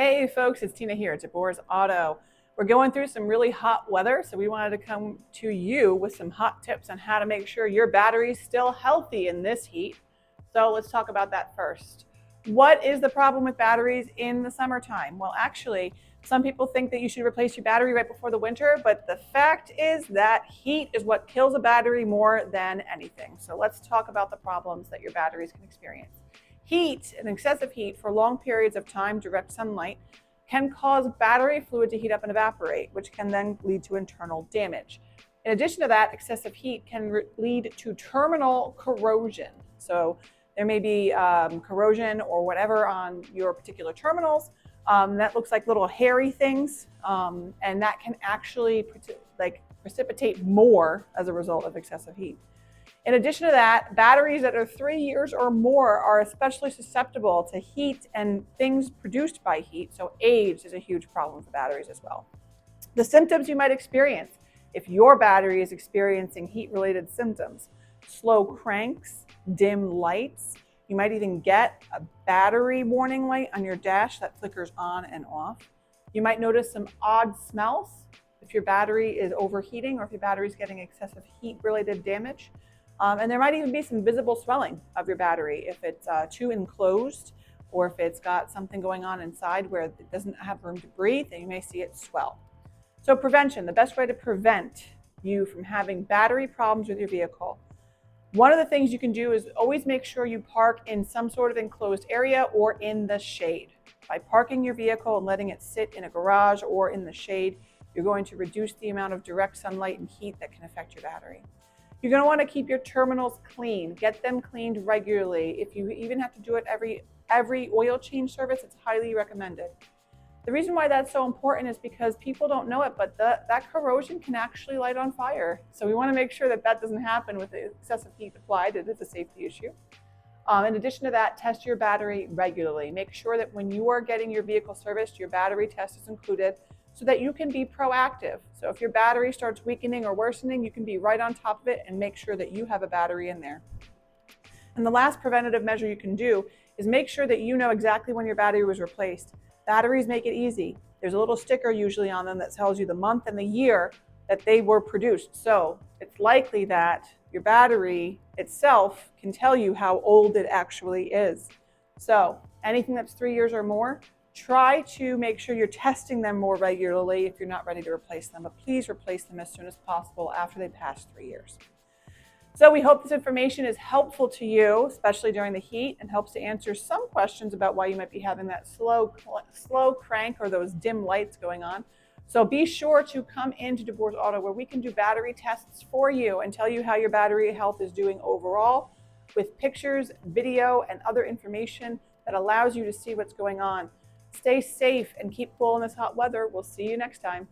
Hey folks, it's Tina here at DeBoer's Auto. We're going through some really hot weather, so we wanted to come to you with some hot tips on how to make sure your battery's still healthy in this heat. So let's talk about that first. What is the problem with batteries in the summertime? Well, actually, some people think that you should replace your battery right before the winter, but the fact is that heat is what kills a battery more than anything. So let's talk about the problems that your batteries can experience. Heat and excessive heat for long periods of time, direct sunlight, can cause battery fluid to heat up and evaporate, which can then lead to internal damage. In addition to that, excessive heat can lead to terminal corrosion. So there may be corrosion or whatever on your particular terminals that looks like little hairy things, and that can actually precipitate more as a result of excessive heat. In addition to that, batteries that are 3 years or more are especially susceptible to heat and things produced by heat, so age is a huge problem for batteries as well. The symptoms you might experience if your battery is experiencing heat-related symptoms: slow cranks, dim lights. You might even get a battery warning light on your dash that flickers on and off. You might notice some odd smells if your battery is overheating or if your battery is getting excessive heat-related damage. And there might even be some visible swelling of your battery if it's too enclosed, or if it's got something going on inside where it doesn't have room to breathe, and you may see it swell. So prevention, the best way to prevent you from having battery problems with your vehicle. One of the things you can do is always make sure you park in some sort of enclosed area or in the shade. By parking your vehicle and letting it sit in a garage or in the shade, you're going to reduce the amount of direct sunlight and heat that can affect your battery. You're going to want to keep your terminals clean. Get them cleaned regularly. If you even have to do it every oil change service, it's highly recommended. The reason why that's so important is because people don't know it, but that corrosion can actually light on fire. So we want to make sure that that doesn't happen with the excessive heat applied. It is a safety issue. In addition to that, test your battery regularly. Make sure that when you are getting your vehicle serviced, your battery test is included, so that you can be proactive. So if your battery starts weakening or worsening, you can be right on top of it and make sure that you have a battery in there. And the last preventative measure you can do is make sure that you know exactly when your battery was replaced. Batteries make it easy. There's a little sticker usually on them that tells you the month and the year that they were produced. So it's likely that your battery itself can tell you how old it actually is. So anything that's 3 years or more, try to make sure you're testing them more regularly if you're not ready to replace them, but please replace them as soon as possible after they pass 3 years. So we hope this information is helpful to you, especially during the heat, and helps to answer some questions about why you might be having that slow crank or those dim lights going on. So be sure to come into DeBoer's Auto, where we can do battery tests for you and tell you how your battery health is doing overall, with pictures, video, and other information that allows you to see what's going on. Stay safe and keep cool in this hot weather. We'll see you next time.